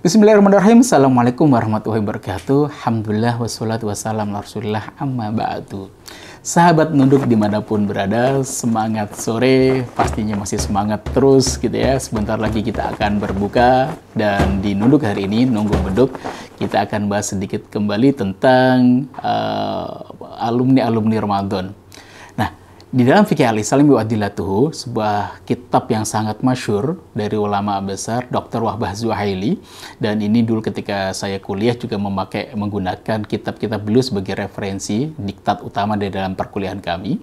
Bismillahirrahmanirrahim. Assalamualaikum warahmatullahi wabarakatuh. Alhamdulillah wassalatu wassalamu ala rasulillah amma ba'du. Sahabat nunduk dimanapun berada, semangat sore, pastinya masih semangat terus gitu ya. Sebentar lagi kita akan berbuka, dan di nunduk hari ini, nunggu beduk, kita akan bahas sedikit kembali tentang alumni-alumni Ramadan. Di dalam Fiqh al-Islam wa Adillatuhu, sebuah kitab yang sangat masyhur dari ulama besar Dr. Wahbah Zuhaili, dan ini dulu ketika saya kuliah juga menggunakan kitab-kitab beliau sebagai referensi diktat utama dari dalam perkuliahan kami.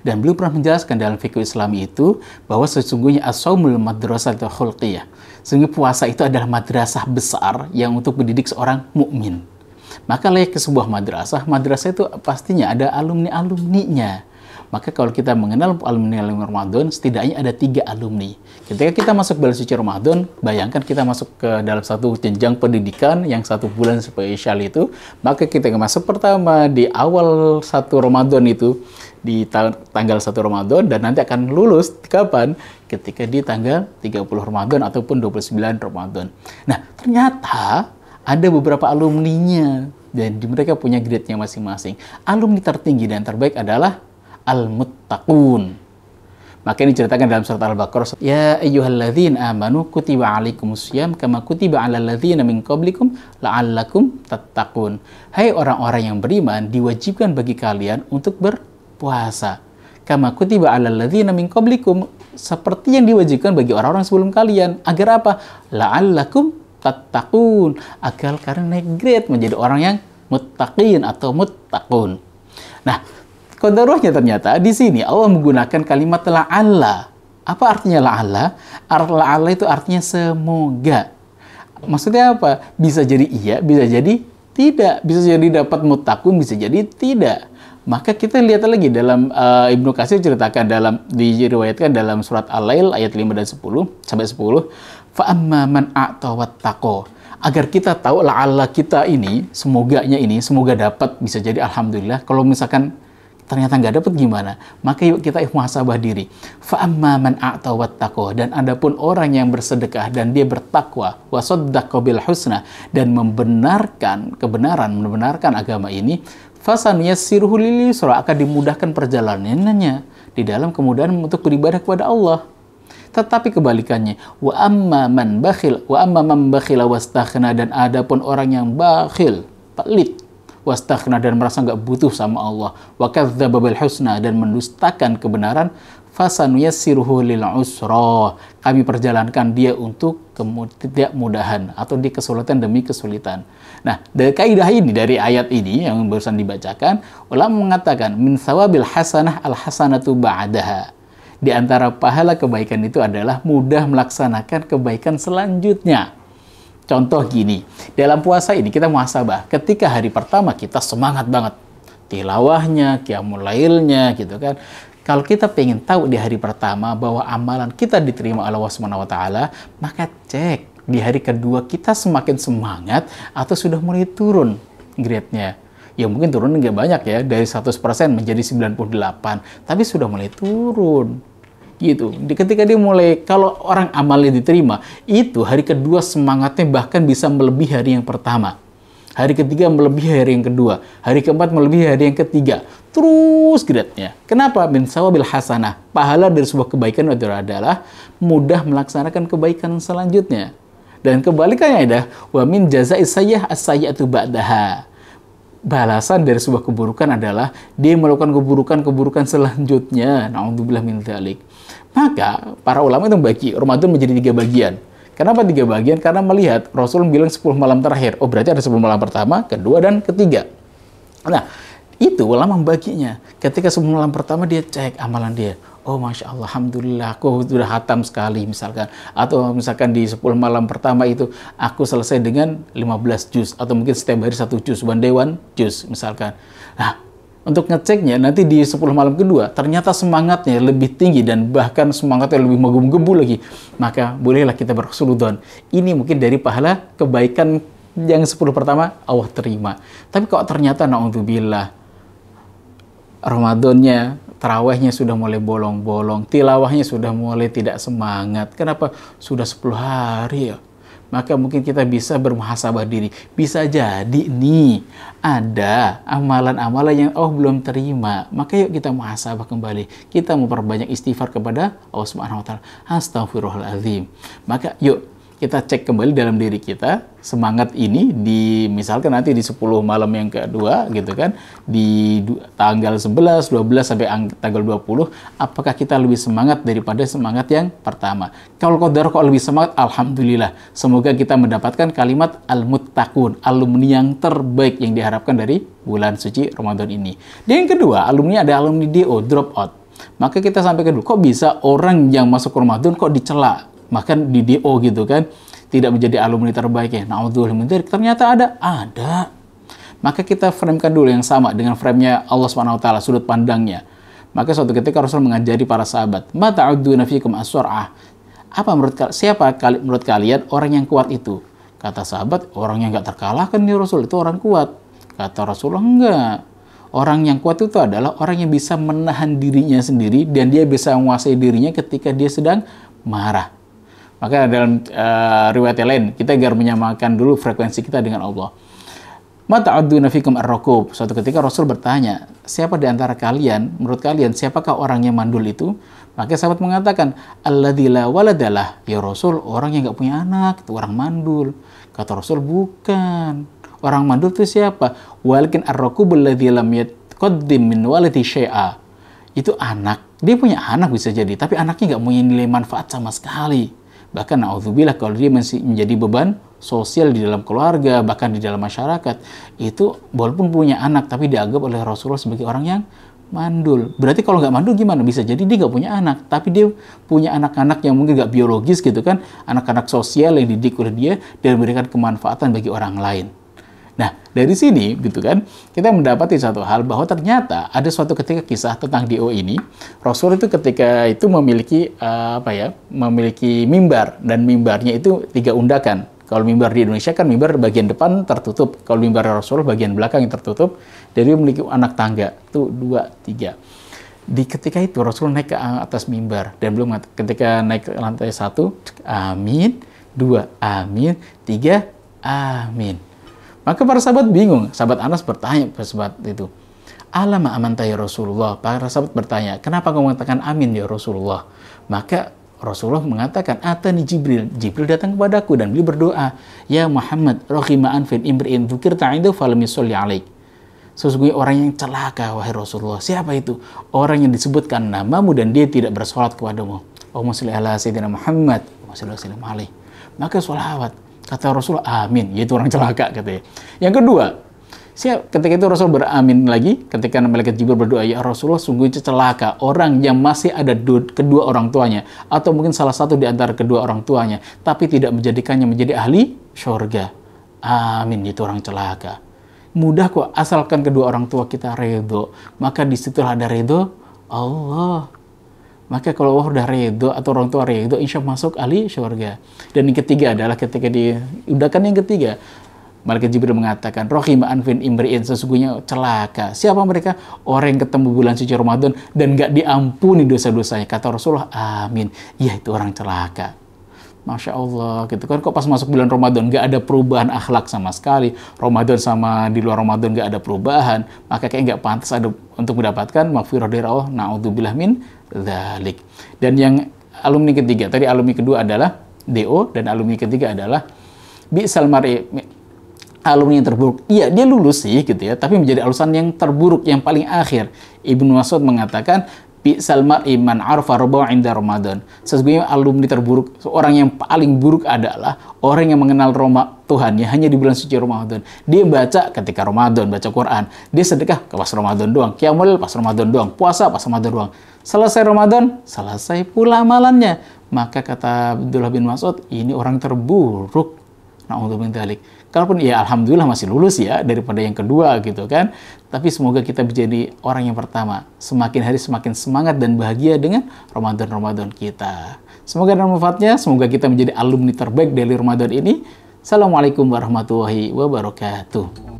Dan beliau pernah menjelaskan dalam fikih Islami itu bahwa sesungguhnya as-shaumul madrasatul khulqiyah. Sehingga puasa itu adalah madrasah besar yang untuk mendidik seorang mukmin. Maka layak ke sebuah madrasah itu pastinya ada alumni-alumninya. Maka kalau kita mengenal alumni Ramadan, setidaknya ada 3 alumni. Ketika kita masuk bulan suci Ramadan, bayangkan kita masuk ke dalam satu jenjang pendidikan yang 1 bulan spesial itu, maka kita masuk pertama di awal 1 Ramadan itu, di tanggal 1 Ramadan, dan nanti akan lulus kapan? Ketika di tanggal 30 Ramadan ataupun 29 Ramadan. Nah, ternyata ada beberapa alumninya, dan mereka punya grade-nya masing-masing. Alumni tertinggi dan terbaik adalah Al-Muttaqun. Maka ini diceritakan dalam surat Al-Baqarah. Ya ayyuhalladzina amanu kutiba alaikumusiyam kama kutiba alal ladzina min qablikum la'allakum tattaqun. Hai orang-orang yang beriman, diwajibkan bagi kalian untuk berpuasa. Kama kutiba alal ladzina min qablikum, seperti yang diwajibkan bagi orang-orang sebelum kalian. Agar apa? La'allakum tattaqun. Agar kalian naik grade menjadi orang yang muttaqin atau muttaqun. Nah, qadarahnya ternyata di sini Allah menggunakan kalimat la'alla. Apa artinya la'alla? La'alla itu artinya semoga. Maksudnya apa? Bisa jadi iya, bisa jadi tidak. Bisa jadi dapat muttaqun, bisa jadi tidak. Maka kita lihat lagi dalam Ibnu Katsir ceritakan diriwayatkan dalam surat Al-Lail ayat 5 dan 10 sampai 10. Fa amma man a'ta wattaqo. Agar kita tahu la'alla kita ini, semoganya ini, semoga dapat, bisa jadi alhamdulillah. Kalau misalkan ternyata nggak dapat gimana? Maka yuk kita muhasabah diri. Fa'amma man a'ta wattaqo, dan adapun orang yang bersedekah dan dia bertakwa, wa saddaqa bil husna, dan membenarkan agama ini, fasanuyassiruhu lil yusra, akan dimudahkan perjalanannya di dalam kemudahan untuk beribadah kepada Allah. Tetapi kebalikannya, wa amma man bakhila wastaghna, dan adapun orang yang bakhil, pelit, wastaghna, dan merasa nggak butuh sama Allah, wa kadzdzaba bil husna, dan mendustakan kebenaran, fasanuyassiruhu lil usra, kami perjalankan dia untuk tidak mudahan atau di kesulitan demi kesulitan. Nah, dari kaidah ini, dari ayat ini yang barusan dibacakan, ulama mengatakan min thawabil hasanah al hasanatu ba'daha. Di antara pahala kebaikan itu adalah mudah melaksanakan kebaikan selanjutnya. Contoh gini, dalam puasa ini kita muhasabah. Ketika hari pertama kita semangat banget, tilawahnya, qiyamul lailnya gitu kan. Kalau kita pengen tahu di hari pertama bahwa amalan kita diterima oleh Allah Subhanahu wa taala, maka cek di hari kedua kita semakin semangat atau sudah mulai turun grade-nya. Ya mungkin turun nggak banyak ya, dari 100% menjadi 98, tapi sudah mulai turun. Gitu. Ketika dia mulai, kalau orang amalnya diterima, itu hari kedua semangatnya bahkan bisa melebihi hari yang pertama. Hari ketiga melebihi hari yang kedua. Hari keempat melebihi hari yang ketiga. Terus grade-nya. Kenapa? Min sawabil hasanah. Pahala dari sebuah kebaikan adalah mudah melaksanakan kebaikan selanjutnya. Dan kebalikannya adalah wa min jaza'is sayyi'ah as-sayyi'atu ba'daha. Balasan dari sebuah keburukan adalah dia melakukan keburukan selanjutnya. Na'udzubillah min dzalik. Maka para ulama itu membagi Ramadan menjadi 3 bagian. Kenapa 3 bagian? Karena melihat Rasul bilang 10 malam terakhir. Oh, berarti ada 10 malam pertama, kedua, dan ketiga. Nah, itu ulama membaginya. Ketika 10 malam pertama dia cek amalan dia. Oh, Masya Allah, Alhamdulillah, aku sudah hatam sekali misalkan. Atau misalkan di 10 malam pertama itu, aku selesai dengan 15 juz. Atau mungkin setiap hari 1 juz, one day one juz misalkan. Nah, untuk ngeceknya nanti di 10 malam kedua, ternyata semangatnya lebih tinggi dan bahkan semangatnya lebih menggebu-gebu lagi. Maka bolehlah kita berhusnudzon. Ini mungkin dari pahala kebaikan yang 10 pertama Allah terima. Tapi kalau ternyata na'udzubillah, Ramadannya, tarawihnya sudah mulai bolong-bolong, tilawahnya sudah mulai tidak semangat. Kenapa? Sudah 10 hari ya. maka mungkin kita bisa bermuhasabah diri. Bisa jadi nih, ada amalan-amalan yang Allah belum terima. Maka yuk kita muhasabah kembali. Kita memperbanyak istighfar kepada Allah Subhanahu wa taala. Astaghfirullahaladzim. Maka yuk kita cek kembali dalam diri kita, semangat ini misalkan nanti di 10 malam yang kedua gitu kan, di tanggal 11, 12 sampai tanggal 20, apakah kita lebih semangat daripada semangat yang pertama? Kalau qadar kok lebih semangat, alhamdulillah. Semoga kita mendapatkan kalimat al-muttaqun, alumni yang terbaik yang diharapkan dari bulan suci Ramadan ini. Dan yang kedua, alumni ada alumni DO, drop out. Maka kita sampaikan dulu, kok bisa orang yang masuk Ramadan kok dicela? Bahkan di DO gitu kan, tidak menjadi alumni terbaik ya. Na'udzubillah min dzalik. Ternyata ada. Maka kita framekan dulu yang sama dengan frame-nya Allah SWT, sudut pandangnya. Maka suatu ketika Rasul mengajari para sahabat, "Ma ta'udduna fikum as-sur'ah?" Siapa menurut kalian orang yang kuat itu? Kata sahabat, orang yang nggak terkalahkan nih Rasul, itu orang kuat. Kata Rasulullah, enggak. Orang yang kuat itu adalah orang yang bisa menahan dirinya sendiri dan dia bisa menguasai dirinya ketika dia sedang marah. Maka dalam riwayat yang lain, kita agar menyamakan dulu frekuensi kita dengan Allah. Ma ta'udduna fikum ar-rukub. Suatu ketika Rasul bertanya, siapa di antara kalian, menurut kalian, siapakah orang yang mandul itu? Maka sahabat mengatakan, alladzi la waladalah. Ya Rasul, orang yang nggak punya anak, itu orang mandul. Kata Rasul, bukan. Orang mandul itu siapa? Walakin ar-rukub alladzi lam yaqaddim min waladi syai'a. Itu anak. Dia punya anak bisa jadi, tapi anaknya nggak punya nilai manfaat sama sekali. Bahkan na'udzubillah kalau dia masih menjadi beban sosial di dalam keluarga, bahkan di dalam masyarakat, itu walaupun punya anak, tapi dianggap oleh Rasulullah sebagai orang yang mandul. Berarti kalau nggak mandul gimana? Bisa jadi dia nggak punya anak, tapi dia punya anak-anak yang mungkin nggak biologis gitu kan, anak-anak sosial yang dididik oleh dia dan memberikan kemanfaatan bagi orang lain. Nah, dari sini gitu kan, kita mendapati satu hal bahwa ternyata ada suatu ketika kisah tentang DO ini, Rasul itu ketika itu memiliki memiliki mimbar, dan mimbarnya itu 3 undakan. Kalau mimbar di Indonesia kan mimbar bagian depan tertutup, kalau mimbar Rasul bagian belakang yang tertutup, jadi dia memiliki anak tangga, itu 2, 3. Di ketika itu Rasul naik ke atas mimbar dan belum ketika naik ke lantai 1, amin, 2, amin, 3, amin. Maka para sahabat bingung. Sahabat Anas bertanya ke sahabat itu, "Alama amanta ya Rasulullah?" Para sahabat bertanya, "Kenapa kamu mengatakan amin ya Rasulullah?" Maka Rasulullah mengatakan, "Atani Jibril." Jibril datang kepadaku dan beliau berdoa, "Ya Muhammad, raghima anfin imri'in dzukirta 'indahu falam yusalli 'alaik." Sesungguhnya orang yang celaka, wahai Rasulullah. Siapa itu? Orang yang disebutkan namamu dan dia tidak bersolat kepadamu. Allahumma shalli ala sayyidina Muhammad, Allahumma shalli ala sayyidina Muhammad. Maka sholawat. Kata Rasulullah, amin. Yaitu orang celaka, katanya. Yang kedua, ketika itu Rasul beramin lagi, ketika malaikat Jibril berdoa, ya Rasulullah, sungguh celaka orang yang masih ada kedua orang tuanya, atau mungkin salah satu di antara kedua orang tuanya, tapi tidak menjadikannya menjadi ahli syurga. Amin. Itu orang celaka. Mudah kok, asalkan kedua orang tua kita ridho. Maka disitulah ada ridho Allah. Maka kalau Allah udah ridho atau orang tua ridho, insya Allah masuk ahli syurga. Dan yang ketiga adalah ketika diudahkan yang ketiga, malaikat Jibril mengatakan, "Rohima anfin imri'in," sesungguhnya celaka. Siapa mereka? Orang yang ketemu bulan suci Ramadan dan gak diampuni dosa-dosanya. Kata Rasulullah, amin. Ya, itu orang celaka. Masya Allah, gitu kan. Kok pas masuk bulan Ramadan gak ada perubahan akhlak sama sekali. Ramadan sama di luar Ramadan gak ada perubahan. Maka kayak gak pantas ada untuk mendapatkan maghfirah dari Allah. Na'udzubillah min dzalik. Dan yang alumni ketiga, tadi alumni kedua adalah DO, dan alumni ketiga adalah bi'sal mar'i, alumni yang terburuk. Iya, dia lulus sih gitu ya, tapi menjadi lulusan yang terburuk, yang paling akhir. Ibnu Mas'ud mengatakan, bi'sal mar'i man arfa rabahu 'inda Ramadan. Sesungguhnya alumni terburuk, orang yang paling buruk adalah orang yang mengenal Tuhannya hanya di bulan suci Ramadan. Dia baca ketika Ramadan, baca Quran. Dia sedekah pas Ramadan doang, qiyamul pas Ramadan doang, puasa pas Ramadan doang. Selesai Ramadan, selesai pula amalannya. Maka kata Abdullah bin Mas'ud, ini orang terburuk. Na'udzubillah min dzalik. Kalaupun ya alhamdulillah masih lulus ya daripada yang kedua gitu kan. Tapi semoga kita menjadi orang yang pertama. Semakin hari semakin semangat dan bahagia dengan Ramadan-Ramadan kita. Semoga ada manfaatnya, semoga kita menjadi alumni terbaik dari Ramadan ini. Assalamualaikum warahmatullahi wabarakatuh.